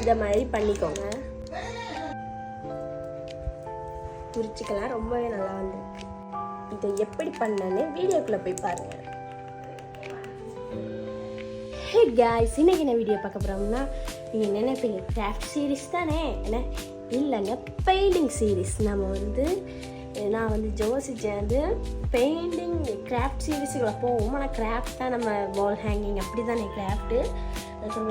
இந்த மாதிரி பண்ணிக்கோங்க. குறிச்சிக்கலாம். ரொம்பவே நல்லா வந்துருக்கு. இதை எப்படி பண்ணேன்னு வீடியோக்குள்ளே போய் பாருங்கள். ஹே காய்ஸ், இன்னைக்கு என்ன வீடியோ பார்க்க போகிறோம்னா, நீங்கள் நினைப்பீங்க கிராஃப்ட் சீரீஸ் தானே, என்ன இல்லைங்க, பெயிண்டிங் சீரீஸ். நான் வந்து யோசித்தேன், பெயிண்டிங் கிராஃப்ட் சீரீஸுக்குள்ள போவோம். ஆனால் கிராஃப்ட் தான் நம்ம வால் ஹேங்கிங் அப்படி தானே கிராஃப்ட்டு.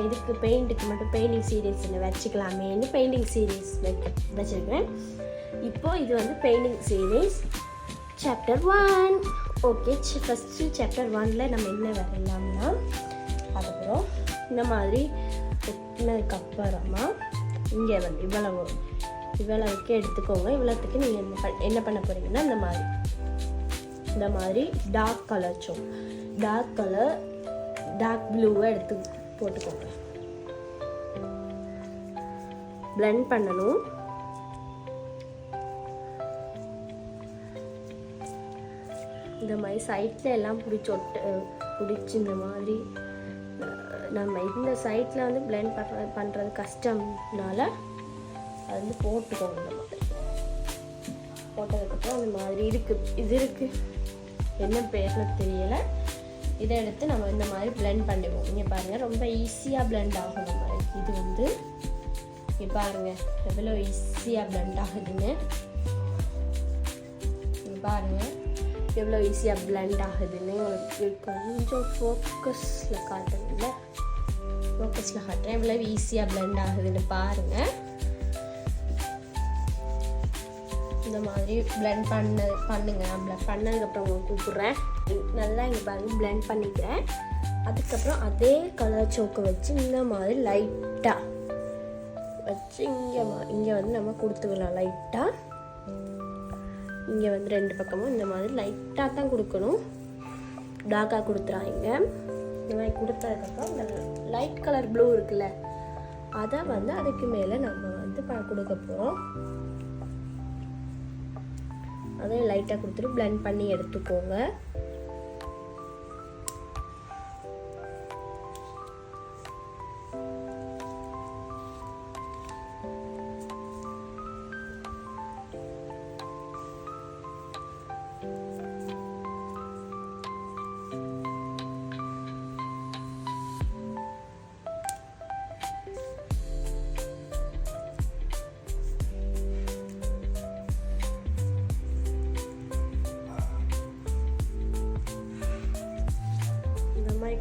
இதுக்கு பெயிண்ட்டுக்கு மட்டும் பெயிண்டிங் சீரீஸ் வச்சுக்கலாமேன்னு பெயிண்டிங் சீரீஸ் வச்சுருக்கேன். இப்போது இது வந்து painting series chapter 1. Okay, first chapter 1ல் நம்ம என்ன வரையலாம்னா, அதுக்கப்புறம் இந்த மாதிரி ஒட்டினதுக்கப்புறமா இங்கே வந்து இவ்வளவுக்கு எடுத்துக்கோங்க. இவ்வளோத்துக்கு நீங்கள் என்ன பண்ண போகிறீங்கன்னா, இந்த மாதிரி டார்க் கலர் டார்க் ப்ளூவை எடுத்து போட்டுக்கோங்க. பிளெண்ட் பண்ணணும். இந்த மாதிரி சைட்டில் எல்லாம் பிடிச்சி இந்த மாதிரி நம்ம இந்த சைட்டில் வந்து பிளெண்ட் பண்ணுறது கஷ்டம்னால அது வந்து போட்டுக்கோங்க. இந்த மாதிரி போட்டதுக்கப்புறம் அந்த மாதிரி இருக்குது என்ன பேர்னு தெரியலை. இதை எடுத்து நம்ம இந்த மாதிரி பிளெண்ட் பண்ணிடுவோம். இங்கே பாருங்கள், ரொம்ப ஈஸியாக பிளெண்ட் ஆகும். நம்ம இது வந்து இங்கே பாருங்கள் எவ்வளோ ஈஸியாக பிளெண்ட் ஆகுதுன்னு. இங்கே பாருங்கள் எவ்வளோ ஈஸியாக பிளெண்ட் ஆகுதுன்னு. உங்களுக்கு கொஞ்சம் ஃபோக்கஸில் காட்டுறேன், எவ்வளோ ஈஸியாக பிளெண்ட் ஆகுதுன்னு பாருங்கள். இந்த மாதிரி பிளெண்ட் பண்ணுங்க. நான் பண்ணதுக்கப்புறம் உங்களுக்கு கூப்பிட்றேன். நல்லா இங்கே பாருங்கள் பிளெண்ட் பண்ணிக்கிறேன். அதுக்கப்புறம் அதே கலர் சோக்கை வச்சு இந்த மாதிரி லைட்டாக வச்சு இங்கே வந்து நம்ம கொடுத்துக்கலாம். லைட்டாக இங்கே வந்து 2 பக்கமும் இந்த மாதிரி லைட்டாக தான் கொடுக்கணும், டார்க்காக கொடுத்துறாங்க. இந்த மாதிரி கொடுத்ததுக்கப்புறம் இந்த லைட் கலர் ப்ளூ இருக்குல்ல, அதை வந்து அதுக்கு மேலே நம்ம வந்து கொடுக்க போகிறோம். அதை லைட்டாக கொடுத்துட்டு பிளெண்ட் பண்ணி எடுத்துக்கோங்க.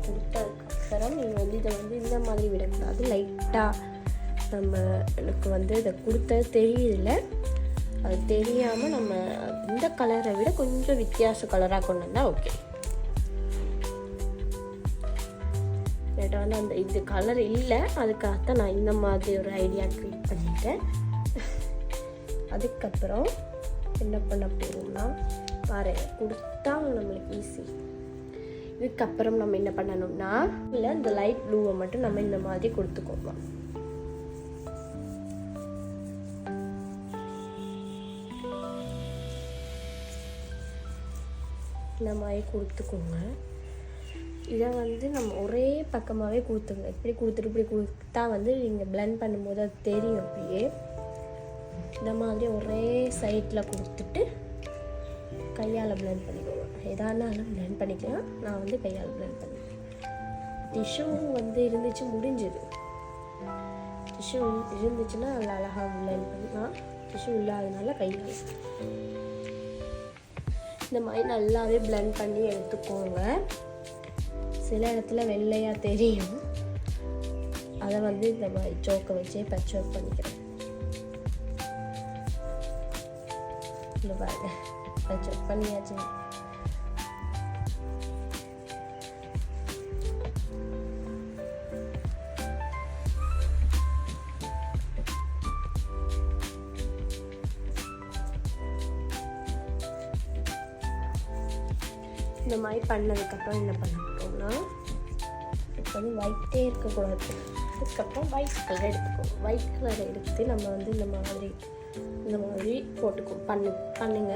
கொடுத்ததுக்கப்புறம் நீங்கள் வந்து இதை வந்து இந்த மாதிரி விடக்கூடாது. லைட்டாக எனக்கு வந்து இதை கொடுத்தது தெரியுதுல்ல, அது தெரியாமல் நம்ம இந்த கலரை விட கொஞ்சம் வித்தியாச கலராக கொண்டு வந்தால் ஓகே. லைட்டாக வந்து அந்த இது கலர் இல்லை, அதுக்காகத்தான் நான் இந்த மாதிரி ஒரு ஐடியா க்ரியேட் பண்ணிட்டேன். அதுக்கப்புறம் என்ன பண்ண போகிறோம்னா, பாருங்க கொடுத்தா நம்மளுக்கு ஈஸி. இதுக்கப்புறம் நம்ம என்ன பண்ணணும்னா, இல்லை இந்த லைட் ப்ளூவை மட்டும் நம்ம இந்த மாதிரி கொடுத்துக்கோங்க. இந்த மாதிரி கொடுத்துக்கோங்க. இதை வந்து நம்ம ஒரே பக்கமாகவே கொடுத்துங்க. இப்படி கொடுத்துட்டு இப்படி கொடுத்தா வந்து நீங்கள் பிளெண்ட் பண்ணும்போது அது தெரியும். அப்படியே இந்த மாதிரி ஒரே சைடில் கொடுத்துட்டு கையால் பிளெண்ட் பண்ணிக்கோங்க. எதானாலும் பிளெண்ட் பண்ணிக்கலாம். நான் வந்து கையால் பிளெண்ட் பண்ணேன். டிஷ்யூ வந்து இருந்துச்சு, முடிஞ்சுது. டிஷ்யூ இருந்துச்சுன்னா அதில் அழகாக பிளெண்ட் பண்ணலாம். டிஷ்யூ இல்லாததுனால கையால் இந்த மாதிரி நல்லாவே பிளெண்ட் பண்ணி எடுத்துக்கோங்க. சில இடத்துல வெள்ளையாக தெரியும், அதை வந்து இந்த மாதிரி சோக்கை வச்சே பச்சை பண்ணிக்கிறேன். இல்லை பாருங்க, பச்சை பண்ணியாச்சு. இந்த மாதிரி பண்ணதுக்கப்புறம் என்ன பண்ண போகிறோம்னா, இப்போ வந்து ஒயிட்டே இருக்கக்கூடாது. அதுக்கப்புறம் ஒயிட் கலர் எடுத்துக்கோங்க. ஒயிட் கலரை எடுத்து நம்ம வந்து இந்த மாதிரி பண்ணுங்க.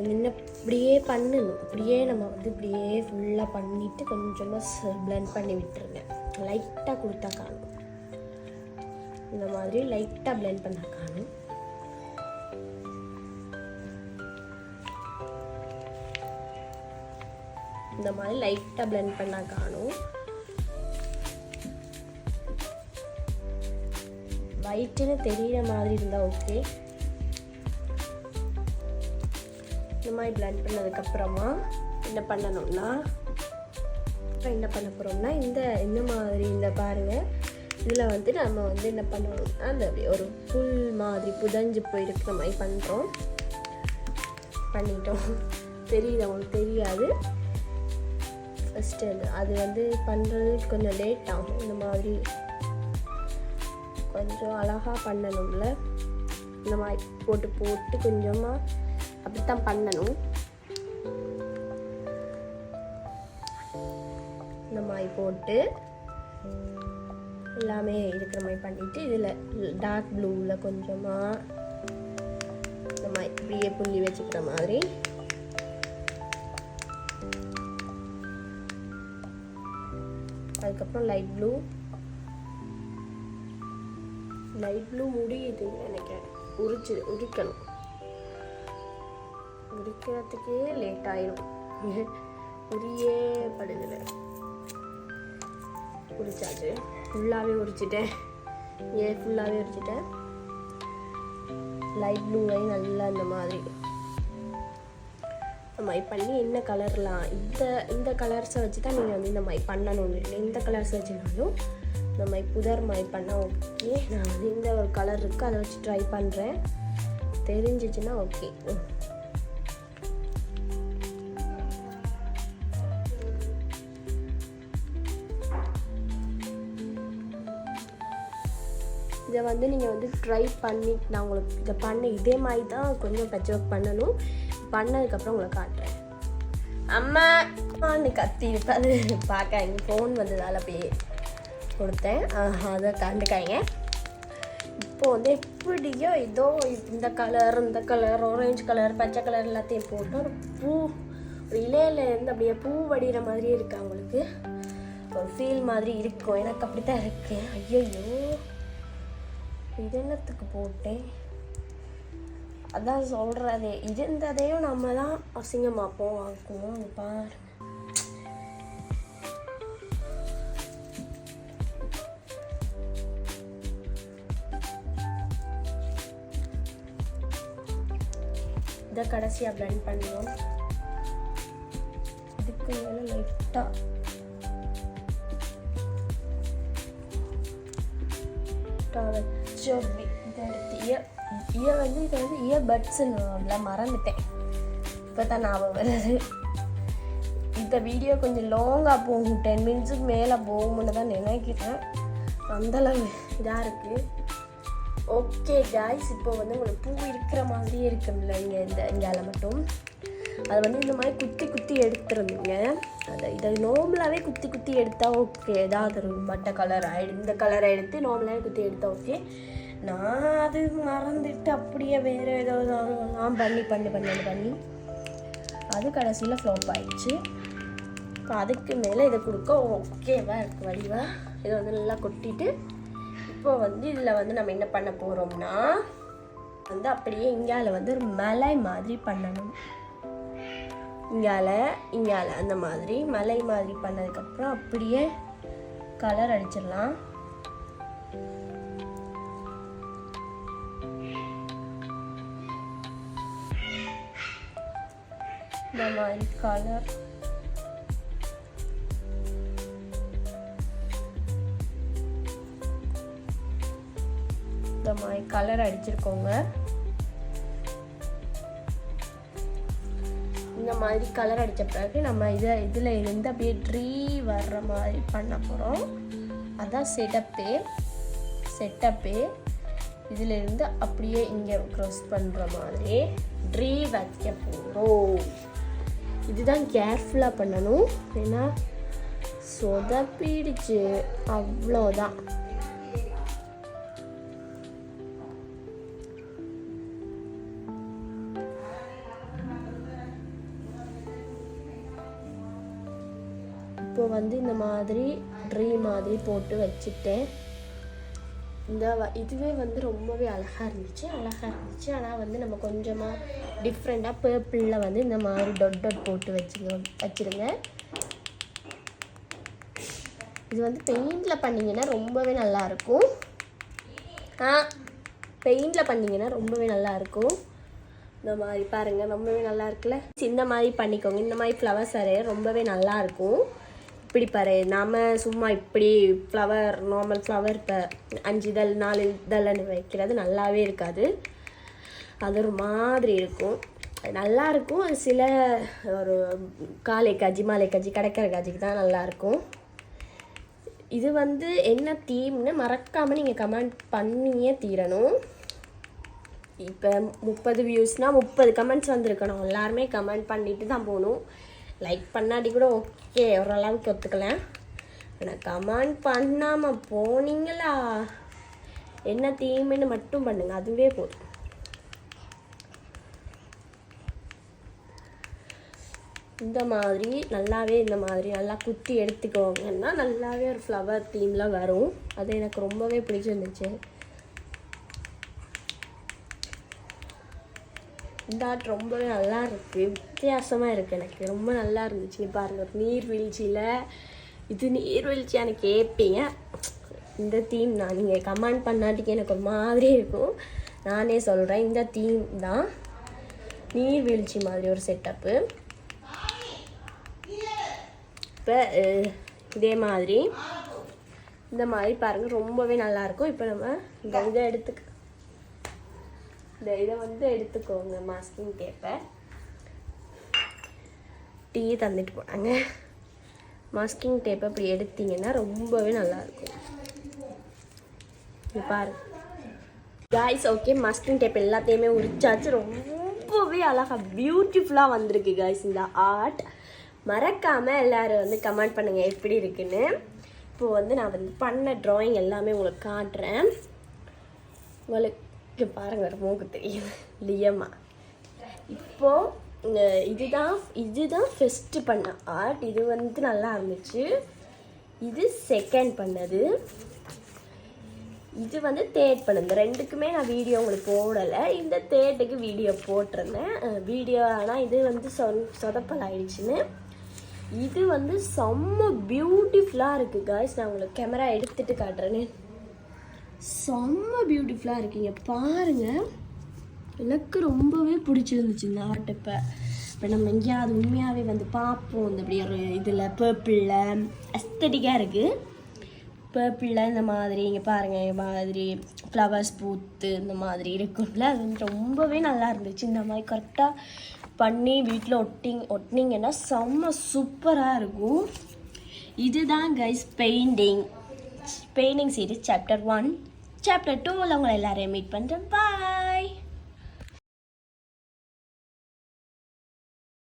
முன்ன இப்படியே பண்ணணும். இப்படியே நம்ம வந்து இப்படியே ஃபுல்லாக பண்ணிவிட்டு கொஞ்சமாக பிளெண்ட் பண்ணி விட்டுருங்க. லைட்டாக கொடுத்தா காணும். இந்த மாதிரி லைட்டாக பிளெண்ட் பண்ண காணும். இந்த மாதிரி லைட்டாக பிளெண்ட் பண்ண காணும். ஒயிட்டுன்னு தெரிகிற மாதிரி இருந்தால் ஓகே. இந்த மாதிரி பிளெண்ட் பண்ணதுக்கப்புறமா என்ன பண்ணணும்னா என்ன பண்ண போகிறோம்னா இந்த மாதிரி இந்த பாருங்கள், இதில் வந்து நம்ம வந்து என்ன பண்ணணும்னா அந்த ஒரு புல் மாதிரி புதஞ்சு போயிருக்கிற மாதிரி பண்ணிட்டோம். தெரியுது அவங்களுக்கு தெரியாது. ஃபஸ்ட்டு அது வந்து பண்ணுறதுக்கு கொஞ்சம் லேட் ஆகும். இந்த மாதிரி கொஞ்சம் அழகாக பண்ணணும்ல, இந்த மாதிரி போட்டு கொஞ்சமாக அப்படித்தான் பண்ணணும். இந்த மாதிரி போட்டு எல்லாமே இருக்கிற மாதிரி பண்ணிவிட்டு இதில் டார்க் ப்ளூவில் கொஞ்சமாக இந்த மாதிரி இப்படியே புள்ளி வச்சுக்கிற மாதிரி அதுக்கப்புறம் லைட் ப்ளூ முடியுது நினைக்கிறேன். உரிக்கணும். உரிக்கிறதுக்கே லேட் ஆயிடும். உரியே படுதில்லை. உரிச்சாச்சு. ஃபுல்லாகவே உரிச்சிட்டேன். லைட் ப்ளூவை நல்லா இந்த மாதிரி பண்ணி என்ன கலர்லாம் இந்த கலர்ஸை வச்சு தான் நீங்கள் வந்து இந்த மாதிரி பண்ணணும். இல்லை இந்த கலர்ஸ் வச்சுனாலும் இந்த மாதிரி புதர் மாதிரி பண்ணால் ஓகே. நான் வந்து இந்த ஒரு கலர் இருக்குது, அதை வச்சு ட்ரை பண்ணுறேன். தெரிஞ்சிச்சுன்னா ஓகே. இதை வந்து நீங்கள் வந்து ட்ரை பண்ணி நான் உங்களுக்கு இதை இதே மாதிரி தான் கொஞ்சம் டச் ஒர்க் பண்ணணும். பண்ணதுக்கப்புறம் உங்களை காட்டுறேன். அம்மான்னு கத்தி இருப்பாது பார்க்க. எங்கள் ஃபோன் வந்ததால் அப்படியே கொடுத்தேன். அதை கண்டுக்காய்ங்க. இப்போ வந்து எப்படியோ ஏதோ இந்த கலர் ஆரஞ்சு கலர் பச்சை கலர் எல்லாத்தையும் போட்டு ஒரு இலையில இருந்து அப்படியே பூ வடிகிற மாதிரியே இருக்கு. அவங்களுக்கு ஒரு ஃபீல் மாதிரி இருக்கும். எனக்கு அப்படித்தான் இருக்கு. ஐயோ இது என்னத்துக்கு போட்டேன்? அதான் சொல்கிறதே, இருந்ததையும் நம்ம தான் அசிங்கமாப்போம் ஆக்குவோம். பாரு இதை கடைசியாக பிளெண்ட் பண்ணுவோம். இதுக்கு மேலே லைட்டாக வச்சு இதை எடுத்து வந்து இதை வந்து இயர்பட்ஸுன்னு மறந்துட்டேன். இப்போ தான் ஞாபகம் வருது. இந்த வீடியோ கொஞ்சம் லாங்காக போகும், 10 மினிட்ஸுக்கு மேலே போகும்னு தான் நினைக்கிறேன். அந்தளவு இதாக இருக்குது. ஓகே காய்ஸ், இப்போ வந்து உங்களுக்கு பூ இருக்கிற மாதிரியே இருக்கும்ல இங்கே மட்டும் அதை வந்து இந்த மாதிரி குத்தி எடுத்துருந்தீங்க. இதை நோம்பலாகவே குத்தி எடுத்தால் ஓகே. ஏதாவது ஒரு மட்டை கலர் இந்த கலரை எடுத்து நோம்பலாகவே குத்தி எடுத்தால் ஓகே. நான் அது மறந்துட்டு அப்படியே வேறு ஏதாவது பண்ணி அது கடைசியில் ஃப்ளாப் ஆயிடுச்சு. இப்போ அதுக்கு மேலே இதை கொடுக்க ஓகேவா இருக்குது வடிவா. இதை வந்து நல்லா கொட்டிட்டு இப்போ வந்து இதில் வந்து நம்ம என்ன பண்ண போகிறோம்னா வந்து அப்படியே இங்கால வந்து ஒரு மலை மாதிரி பண்ணணும். இங்கால அந்த மாதிரி மலை மாதிரி பண்ணதுக்கப்புறம் அப்படியே கலர் அடிச்சிடலாம். இந்த மாதிரி கலர் அடிச்சிருக்கோங்க. இந்த மாதிரி கலர் அடித்த பிறகு நம்ம இதில் இருந்து அப்படியே ட்ரீ வர்ற மாதிரி பண்ண போகிறோம். அதான் செட்டப்பே இதில் இருந்து அப்படியே இங்கே க்ராஸ் பண்ணுற மாதிரி ட்ரீ வைக்க போகிறோம். இதுதான் கேர்ஃபுல்லாக பண்ணணும், ஏன்னா சொதப்பிடுச்சு அவ்வளோதான். இப்போ வந்து இந்த மாதிரி ட்ரீ மாதிரி போட்டு வச்சுட்டேன். இதுவே வந்து ரொம்பவே அழகாக இருந்துச்சு. ஆனால் வந்து நம்ம கொஞ்சமாக டிஃப்ரெண்ட்டாக பர்பிளில் வந்து இந்த மாதிரி டொட் போட்டு வச்சுருங்க. இது வந்து பெயிண்டில் பண்ணிங்கன்னா ரொம்பவே நல்லாயிருக்கும். இந்த மாதிரி பாருங்கள், ரொம்பவே நல்லா இருக்குல்ல. இந்த மாதிரி பண்ணிக்கோங்க. இந்த மாதிரி ஃப்ளவர்ஸ் அறைய ரொம்பவே நல்லாயிருக்கும். இப்படி பாரு, நாம் சும்மா இப்படி நார்மல் ஃப்ளவர் இப்போ 5 இதழ் 4 இதழ்னு வைக்கிறது நல்லாவே இருக்காது. அது ஒரு மாதிரி இருக்கும். நல்லாயிருக்கும். அது சில ஒரு காலை காஜி மாலை காஜி கிடைக்கிற காஜிக்கு தான் நல்லாயிருக்கும். இது வந்து என்ன தீம்னு மறக்காமல் நீங்கள் கமெண்ட் பண்ணியே தீரணும். இப்போ 30 வியூஸ்னால் 30 கமெண்ட்ஸ் வந்திருக்கணும். எல்லாருமே கமெண்ட் பண்ணிட்டு தான் போகணும். லைக் பண்ணாடி கூட ஓகே, ஓரளவுக்கு ஒத்துக்கலாம். ஆனால் கமெண்ட் பண்ணாமல் போனீங்களா, என்ன தீம்னு மட்டும் பண்ணுங்க, அதுவே போதும். இந்த மாதிரி நல்லா குத்தி எடுத்துக்கோங்கன்னா நல்லாவே ஒரு ஃப்ளவர் தீமில் வரும். அது எனக்கு ரொம்பவே பிடிச்சிருந்துச்சு. இந்த ஆர்ட் ரொம்பவே நல்லா இருக்குது, வித்தியாசமாக இருக்குது. எனக்கு ரொம்ப நல்லா இருந்துச்சு. பாருங்கள், ஒரு நீர்வீழ்ச்சியில் இது நீர்வீழ்ச்சியானு கேட்பீங்க. இந்த தீம் தான். நீங்கள் கமெண்ட் பண்ணாட்டிக்கு எனக்கு ஒரு மாதிரி இருக்கும். நானே சொல்கிறேன், இந்த தீம் தான். நீர்வீழ்ச்சி மாதிரி ஒரு செட்டப்பு. இப்போ இதே மாதிரி இந்த மாதிரி பாருங்கள், ரொம்பவே நல்லாயிருக்கும். இப்போ நம்ம இதை வந்து எடுத்துக்கோங்க. மாஸ்கிங் டேப்பை டீ தந்துட்டு போனாங்க. மாஸ்கிங் டேப்பை அப்படி எடுத்தீங்கன்னா ரொம்பவே நல்லாயிருக்கும். பாருங்க காய்ஸ், ஓகே, மாஸ்கிங் டேப் எல்லாத்தையுமே உரிச்சாச்சு. ரொம்பவே அழகாக பியூட்டிஃபுல்லாக வந்திருக்கு காய்ஸ் இந்த ஆர்ட். மறக்காமல் எல்லோரும் வந்து கமெண்ட் பண்ணுங்கள் எப்படி இருக்குன்னு. இப்போது வந்து நான் வந்து பண்ண ட்ராயிங் எல்லாமே உங்களுக்கு காட்டுறேன். உங்களுக்கு பாருங்கள், மூக்கு தெரியும் லியமா. இப்போது இதுதான் ஃபஸ்ட்டு பண்ண ஆர்ட். இது வந்து நல்லா இருந்துச்சு. இது செகண்ட் பண்ணது. இது வந்து தேர்ட் பண்ணது. ரெண்டுக்குமே நான் வீடியோ உங்களுக்கு போடலை. இந்த தேர்டுக்கு வீடியோ போட்டிருந்தேன். ஆனால் இது வந்து சொதப்பல் ஆயிடுச்சுன்னு. இது வந்து செம்ம பியூட்டிஃபுல்லாக இருக்குது காய்ஸ். நான் உங்களுக்கு கேமரா எடுத்துகிட்டு காட்டுறேன்னு. செம்ம பியூட்டிஃபுல்லாக இருக்கீங்க பாருங்கள். எனக்கு ரொம்பவே பிடிச்சிருந்துச்சு இந்த ஆர்ட். இப்போ நம்ம எங்கேயாவது உண்மையாகவே வந்து பார்ப்போம். இந்த அப்படி ஒரு இதில் பர்பிளில் அஸ்தட்டிக்காக இருக்குது. பர்பிளில் இந்த மாதிரி இங்கே பாருங்கள், இந்த மாதிரி ஃப்ளவர்ஸ் பூத்து இந்த மாதிரி இருக்கும்ல, அது வந்து ரொம்பவே நல்லா இருந்துச்சு. இந்த மாதிரி கரெக்டாக பண்ணி வீட்டில் ஒட்டினீங்கன்னா செம்ம சூப்பராக இருக்கும். இதுதான் guys painting series chapter 1. Chapter 2 உங்களை எல்லாரையும் மீட் பண்ணுறேன். பாய்.